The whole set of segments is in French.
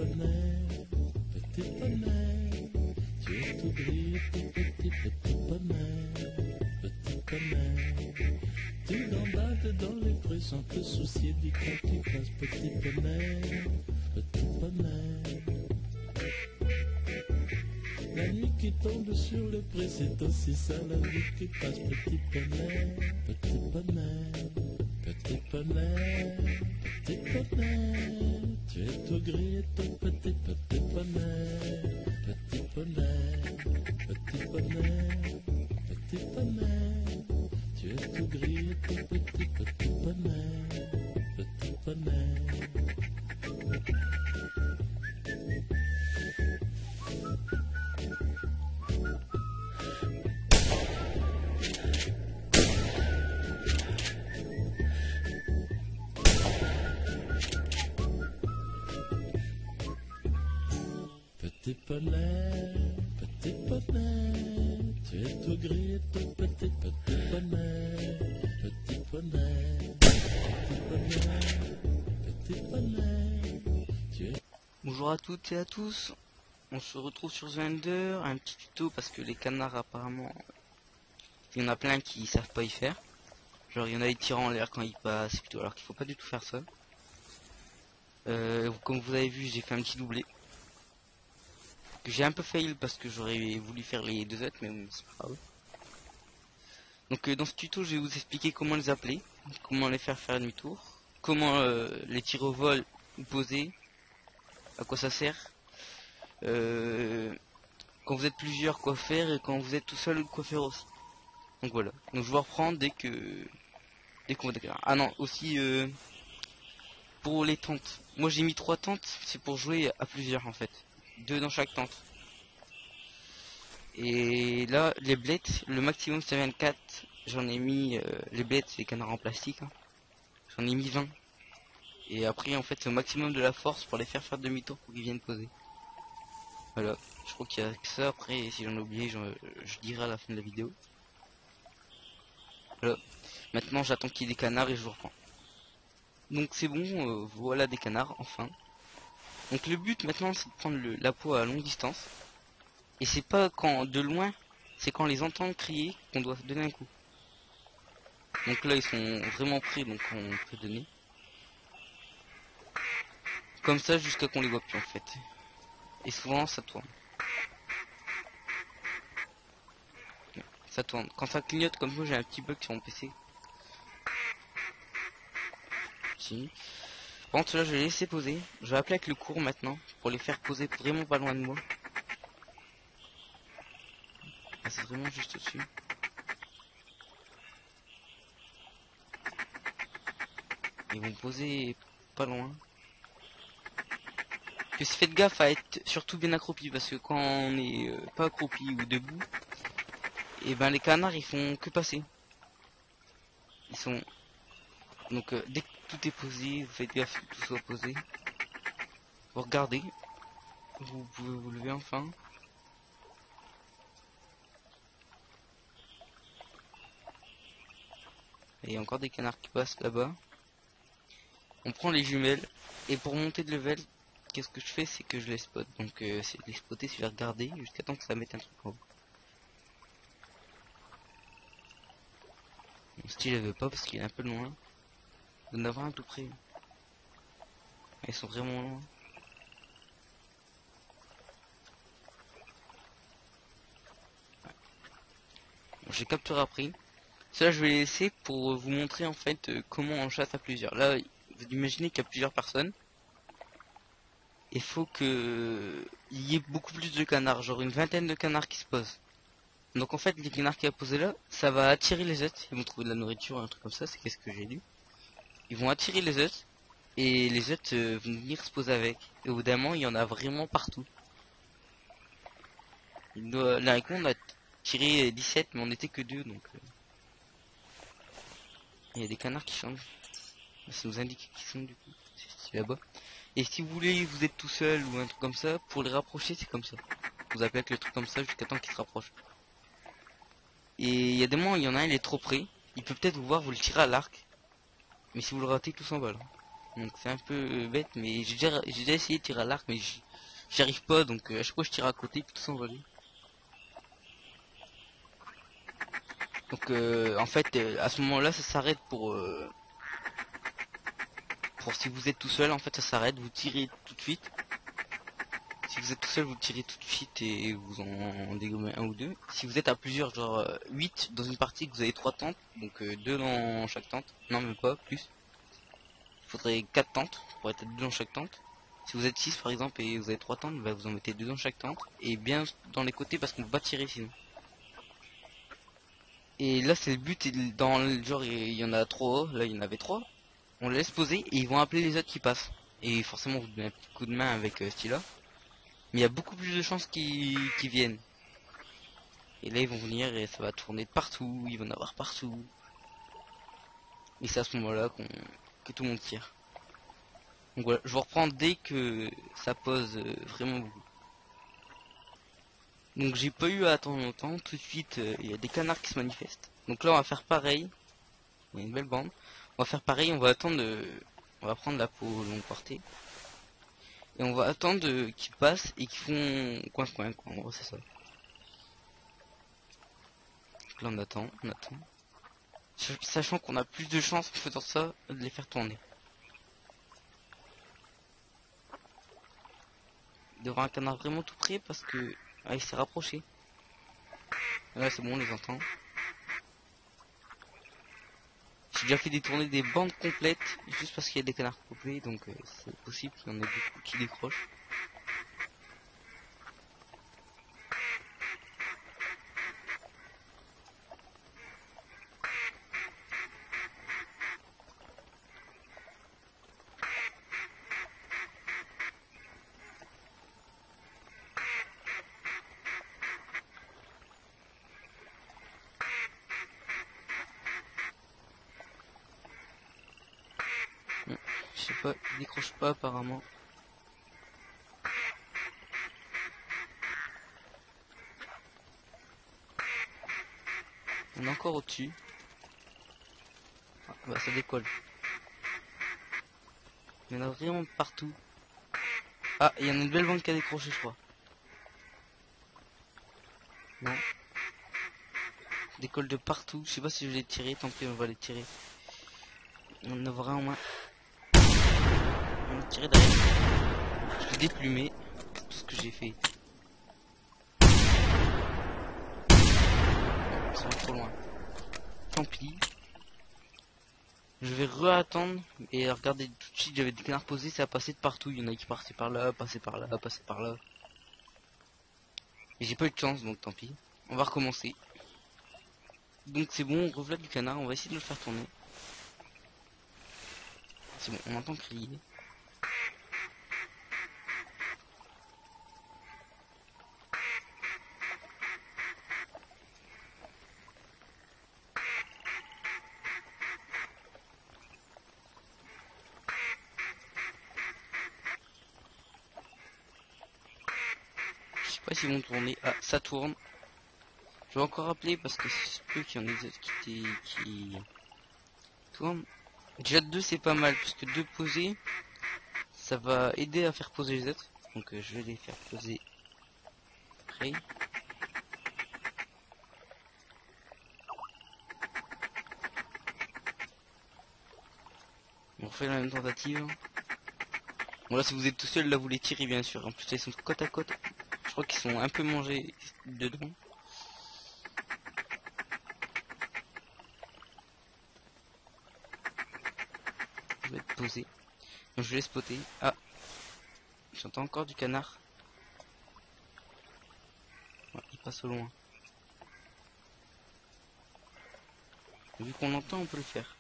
petit poney, tu es tout gris, petit poney. Tu gambades dans les prés sans te soucier du temps qui passe, petit poney, petit poney. La nuit qui tombe sur les prés, c'est aussi ça la vie qui passe, petit poney, petit poney, petit poney, petit poney. Tu es tout gris et tout petit poney, petit poney, petit poney, petit poney. Tu es tout gris et tout petit poney, petit poney. Petit poney, tu es tout gris et tout petit poney, petit poney, petit poney, tu es... Bonjour à toutes et à tous, on se retrouve sur The Ender, un petit tuto parce que les canards apparemment, il y en a plein qui savent pas y faire. Genre il y en a qui tirent en l'air quand ils passent et tout, alors qu'il faut pas du tout faire ça. Comme vous avez vu, j'ai fait un petit doublé. Que j'ai un peu fail parce que j'aurais voulu faire les deux autres, mais bon, c'est pas grave. Donc dans ce tuto, je vais vous expliquer comment les appeler, comment les faire faire demi-tour, comment les tirer au vol ou poser, à quoi ça sert, quand vous êtes plusieurs quoi faire et quand vous êtes tout seul quoi faire aussi. Donc voilà, donc je vais reprendre dès qu'on va déclarer. Ah non, aussi pour les tentes, moi j'ai mis 3 tentes, c'est pour jouer à plusieurs en fait, 2 dans chaque tente. Et là les blettes, le maximum c'est 24, j'en ai mis, les blettes c'est les canards en plastique, hein. J'en ai mis 20. Et après en fait c'est au maximum de la force pour les faire faire demi-tour pour qu'ils viennent poser. Voilà, je crois qu'il y a que ça. Après si j'en ai oublié je dirai à la fin de la vidéo. Voilà, maintenant j'attends qu'il y ait des canards et je vous reprends. Donc c'est bon, voilà des canards enfin. Donc le but maintenant c'est de prendre la peau à longue distance. Et c'est pas quand de loin, c'est quand on les entend crier qu'on doit donner un coup. Donc là ils sont vraiment prêts, donc on peut donner. Comme ça jusqu'à qu'on les voit plus en fait. Et souvent ça tourne. Ça tourne. Quand ça clignote comme moi, j'ai un petit bug sur mon PC. Si. Par contre là je vais les laisser poser. Je vais appeler avec le cours maintenant pour les faire poser vraiment pas loin de moi. Ah, c'est vraiment juste au-dessus. Ils vont poser pas loin. Que faites gaffe à être surtout bien accroupi parce que quand on est pas accroupi ou debout, et ben les canards ils font que passer. Ils sont donc dès que tout est posé, vous faites gaffe que tout soit posé. Vous regardez, vous pouvez vous lever enfin. Et il y a encore des canards qui passent là-bas. On prend les jumelles et pour monter de level, qu'est-ce que je fais, c'est que je les spot. Donc c'est les spotter, c'est les regarder jusqu'à temps que ça mette un truc en haut. Mon style elle veut pas parce qu'il est un peu loin. Il doit en avoir un tout près. Ils sont vraiment loin. Bon, j'ai capturé après. Cela je vais les laisser pour vous montrer en fait comment on chasse à plusieurs. Là vous imaginez qu'il y a plusieurs personnes. Il faut que il y ait beaucoup plus de canards, genre une vingtaine de canards qui se posent. Donc en fait les canards qui a posé là, ça va attirer les autres. Ils vont trouver de la nourriture, un truc comme ça, c'est qu'est-ce que j'ai lu. Ils vont attirer les autres et les autres vont venir se poser avec. Et au bout d'un moment il y en a vraiment partout. Là avec moi on a tiré 17 mais on n'était que 2 donc il y a des canards qui changent. Ça nous indique qui sont du coup. C'est là-bas. Et si vous voulez vous êtes tout seul ou un truc comme ça, pour les rapprocher c'est comme ça. Vous appelez avec le truc comme ça jusqu'à temps qu'il se rapproche. Et il y a des moments il y en a un il est trop près. Il peut peut-être vous voir, vous le tirez à l'arc. Mais si vous le ratez tout s'envole. Donc c'est un peu bête, mais j'ai déjà essayé de tirer à l'arc, mais j'y arrive pas, donc à chaque fois je tire à côté, puis tout s'envoler. Donc en fait, à ce moment-là, ça s'arrête pour si vous êtes tout seul, en fait ça s'arrête, vous tirez tout de suite. Si vous êtes tout seul, vous tirez tout de suite et vous en dégommez un ou deux. Si vous êtes à plusieurs, genre 8 dans une partie, que vous avez 3 tentes, donc 2 dans chaque tente, non même pas, plus. Il faudrait 4 tentes pour être 2 dans chaque tente. Si vous êtes 6 par exemple et vous avez 3 tentes, bah, vous en mettez 2 dans chaque tente. Et bien dans les côtés parce qu'on peut pas tirer sinon. Et là c'est le but, et dans le genre il y en a 3, là il y en avait 3. On les laisse poser et ils vont appeler les autres qui passent. Et forcément vous donnez un petit coup de main avec ce stylo. Mais il y a beaucoup plus de chances qu'ils viennent. Et là ils vont venir et ça va tourner de partout, ils vont en avoir partout. Et c'est à ce moment-là que tout le monde tire. Donc voilà, je vous reprends dès que ça pose vraiment beaucoup. Donc j'ai pas eu à attendre longtemps, tout de suite il y a des canards qui se manifestent. Donc là on va faire pareil, il y a une belle bande. On va faire pareil, on va attendre, on va prendre la peau longue portée. Et on va attendre qu'ils passent et qu'ils font coin quoi, en gros c'est ça. Donc là on attend. Sachant qu'on a plus de chances en faisant ça de les faire tourner. Il y aura un canard vraiment tout près parce que il s'est rapproché. Là c'est bon, on les entend. J'ai déjà fait détourner des bandes complètes juste parce qu'il y a des canards couplés, donc c'est possible qu'il y en ait beaucoup qui décrochent. Je sais pas, ils décrochent pas apparemment. On est encore au-dessus. Ah, bah ça décolle. Il y en a vraiment partout. Ah, il y en a une belle bande qui a décroché, je crois. Non. Décolle de partout. Je sais pas si je vais les tirer. Tant pis, on va les tirer. On en aura en main. On va tirer derrière. Je l'ai déplumé. C'est tout ce que j'ai fait. Ils sont trop loin. Tant pis. Je vais re-attendre et regarder tout de suite. J'avais des canards posés, ça a passé de partout. Il y en a qui passaient par là, passaient par là, passaient par là. Et j'ai pas eu de chance, donc tant pis. On va recommencer. Donc c'est bon, on revient du canard, on va essayer de le faire tourner. C'est bon, on entend crier. Je sais pas s'ils vont tourner. Ah, ça tourne. Je vais encore appeler parce que c'est peu qu'il y en ait d'autres qui tournent. Déjà 2 c'est pas mal, puisque 2 posés, ça va aider à faire poser les autres. Donc je vais les faire poser après. On refait la même tentative. Bon là si vous êtes tout seul, là vous les tirez bien sûr. En plus ils sont côte à côte. Je crois qu'ils sont un peu mangés dedans. Je vais être posé. Donc je vais les spotter. Ah, j'entends encore du canard. Ouais, il passe au loin. Vu qu'on l'entend, on peut le faire.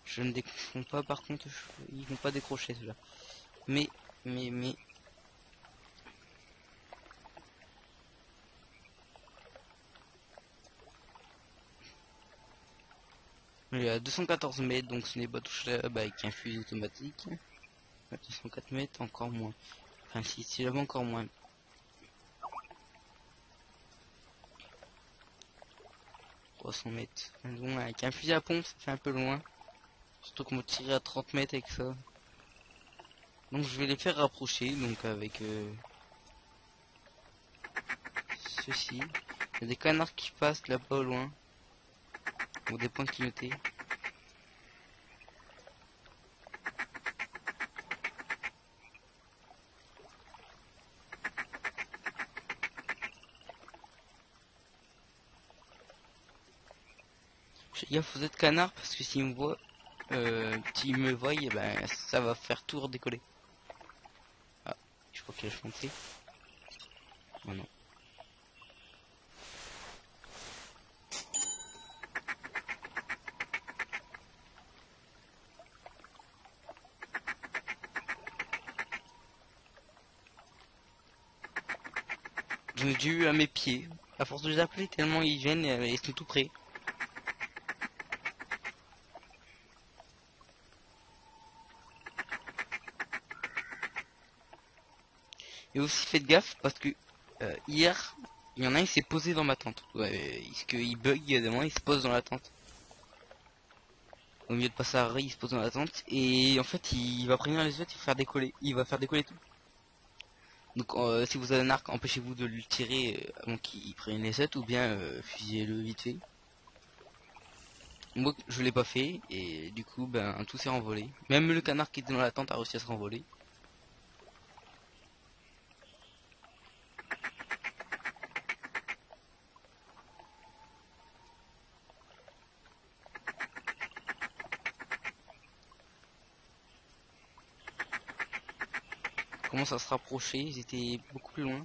Je ne déconfonds pas, par contre, ils vont pas décrocher ceux-là. Mais. Il est à 214 mètres, donc ce n'est pas touché avec un fusil automatique. À 204 mètres, encore moins. Enfin, si j'avais encore moins. 300 mètres. Bon, avec un fusil à pompe, ça fait un peu loin. Surtout qu'on va tirer à 30 mètres avec ça. Donc je vais les faire rapprocher, donc avec ceci. Il y a des canards qui passent là-bas au loin. Ou des points clignotés. Fais gaffe aux autres canards parce que s'ils me voient, s'ils me voient, eh ben, ça va faire tout redécoller. Ah, je crois qu'il a chanté. Oh non. J'en ai dû à mes pieds. À force de les appeler tellement ils viennent et ils sont tout près. Et aussi faites gaffe parce que hier, il y en a un qui s'est posé dans ma tente. Ouais, il bug, il se pose dans la tente. Au milieu de passer à arrêt, il se pose dans la tente. Et en fait, il va prévenir les autres, il va faire décoller. Il va faire décoller tout. Donc si vous avez un arc, empêchez-vous de le tirer avant qu'il prenne les 7 ou bien fusillez-le vite fait. Moi je l'ai pas fait et du coup ben tout s'est renvolé. Même le canard qui était dans la tente a réussi à se renvoler. Commence à se rapprocher, ils étaient beaucoup plus loin.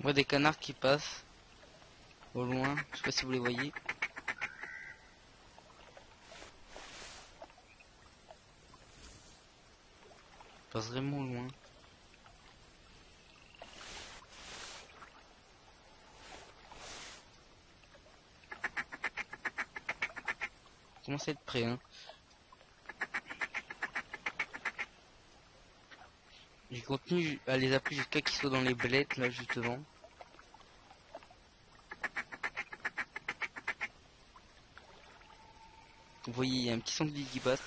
On voit des canards qui passent au loin, je sais pas si vous les voyez. Ils passent vraiment au loin. Commence à être prêt hein. J'ai continué à les appeler jusqu'à qu'ils soient dans les blettes là juste devant. Vous voyez, il y a un petit sanglier qui passe.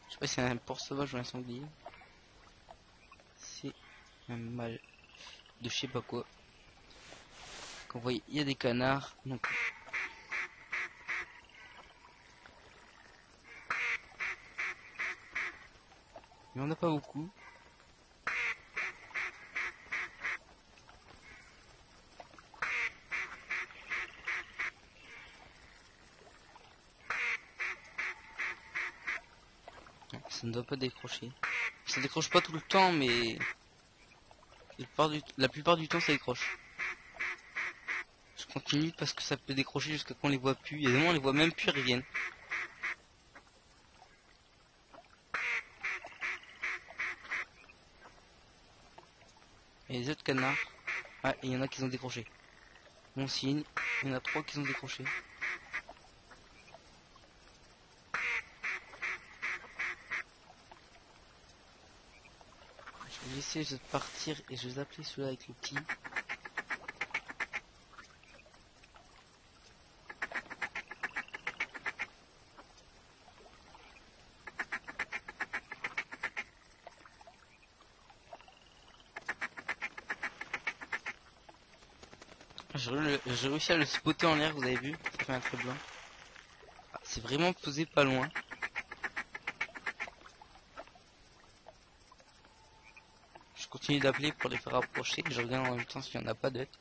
Je sais pas si c'est un porc sauvage ou un sanglier. C'est un mâle de je sais pas quoi. Vous voyez, il y a des canards. Donc il n'y en a pas beaucoup. Non, ça ne doit pas décrocher. Ça décroche pas tout le temps, mais la plupart du temps ça décroche. Je continue parce que ça peut décrocher jusqu'à qu'on les voit plus. Et des moments on les voit même plus, ils reviennent. Et les autres canards, ah, il y en a qui ont décroché. Bon signe, il y en a 3 qui ont décroché. Je vais essayer de partir et je vais appeler celui-là avec le petit. J'ai réussi à le spotter en l'air, vous avez vu, ça fait un trait blanc. Ah, c'est vraiment posé pas loin. Je continue d'appeler pour les faire approcher, je regarde en même temps s'il n'y en a pas d'autres.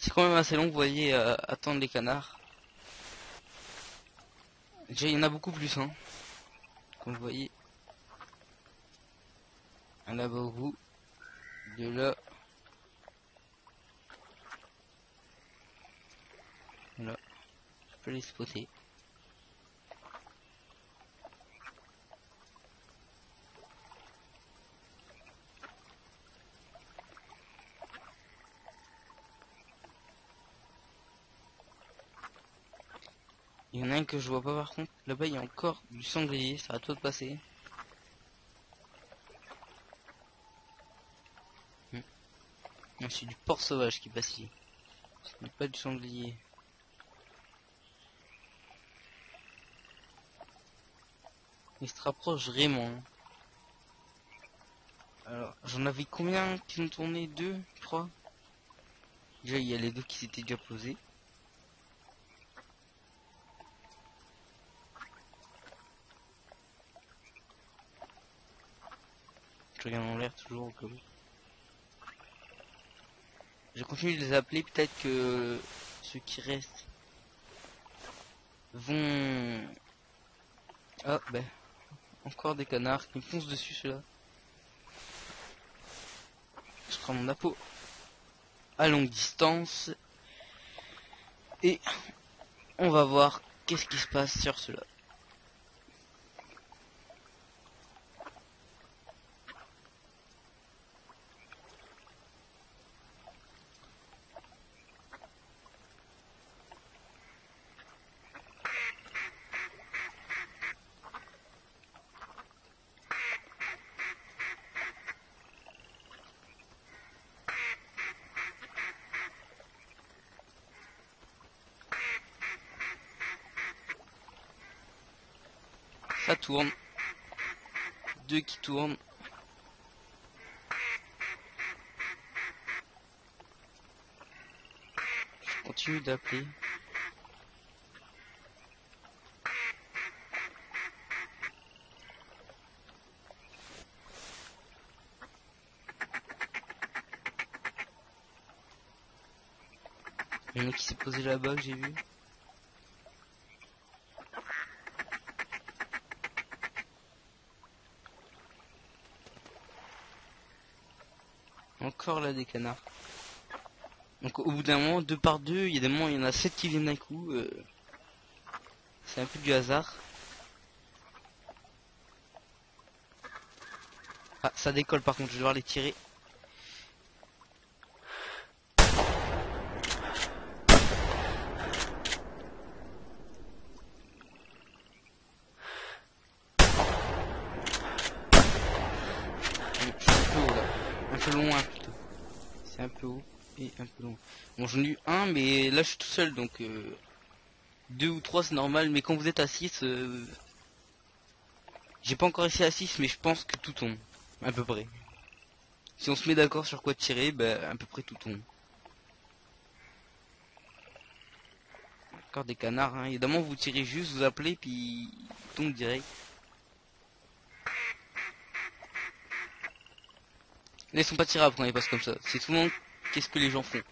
C'est quand même assez long, vous voyez, attendre les canards. Déjà, il y en a beaucoup plus, hein. Comme vous voyez. Il y en a beaucoup. De là. Voilà. Je peux les spotter. Il y en a un que je vois pas par contre. Là-bas, il y a encore du sanglier. Ça va tout de passer. Non, c'est du porc sauvage qui passe ici. Ce n'est pas du sanglier. Il se rapproche vraiment. Alors, j'en avais combien qui ont tourné? 2, 3. Déjà, il y a les 2 qui s'étaient déjà posés. Je regarde en l'air toujours au cas où. Je continue de les appeler, peut-être que ceux qui restent vont... Ah ben, encore des canards qui me foncent dessus ceux-là. Je prends mon appôt à longue distance. Et on va voir qu'est-ce qui se passe sur ceux-là. Ça tourne. 2 qui tournent. Je continue d'appeler. Il y en a qui s'est posé là-bas que j'ai vu. Encore là des canards. Donc au bout d'un moment, 2 par 2, il y a des moments, il y en a 7 qui viennent d'un coup. C'est un peu du hasard. Ah, ça décolle par contre, je vais devoir les tirer. Je suis un peu haut là. Un peu loin plutôt. C'est un peu haut et un peu loin. Bon, j'en ai eu un, mais là je suis tout seul donc 2 ou 3 c'est normal. Mais quand vous êtes à 6, j'ai pas encore essayé à 6, mais je pense que tout tombe. À peu près. Si on se met d'accord sur quoi tirer, bah à peu près tout tombe. Encore des canards, hein. Évidemment vous tirez juste, vous appelez, puis ils tombent direct. Là ils sont pas tirables quand ils passent comme ça. C'est souvent qu'est-ce que les gens font.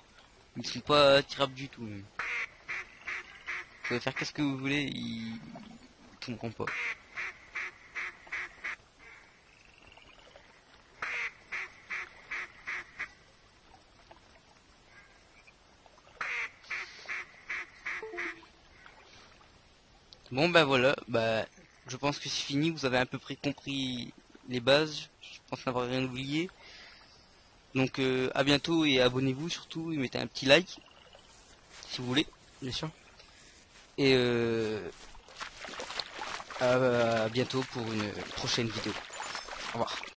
Ils sont pas tirables du tout. Même. Vous pouvez faire qu'est-ce que vous voulez, ils tomberont pas. Bon bah voilà, bah je pense que c'est fini, vous avez à peu près compris les bases, je pense n'avoir rien oublié. Donc à bientôt et abonnez-vous surtout, et mettez un petit like, si vous voulez, bien sûr. Et à bientôt pour une prochaine vidéo. Au revoir.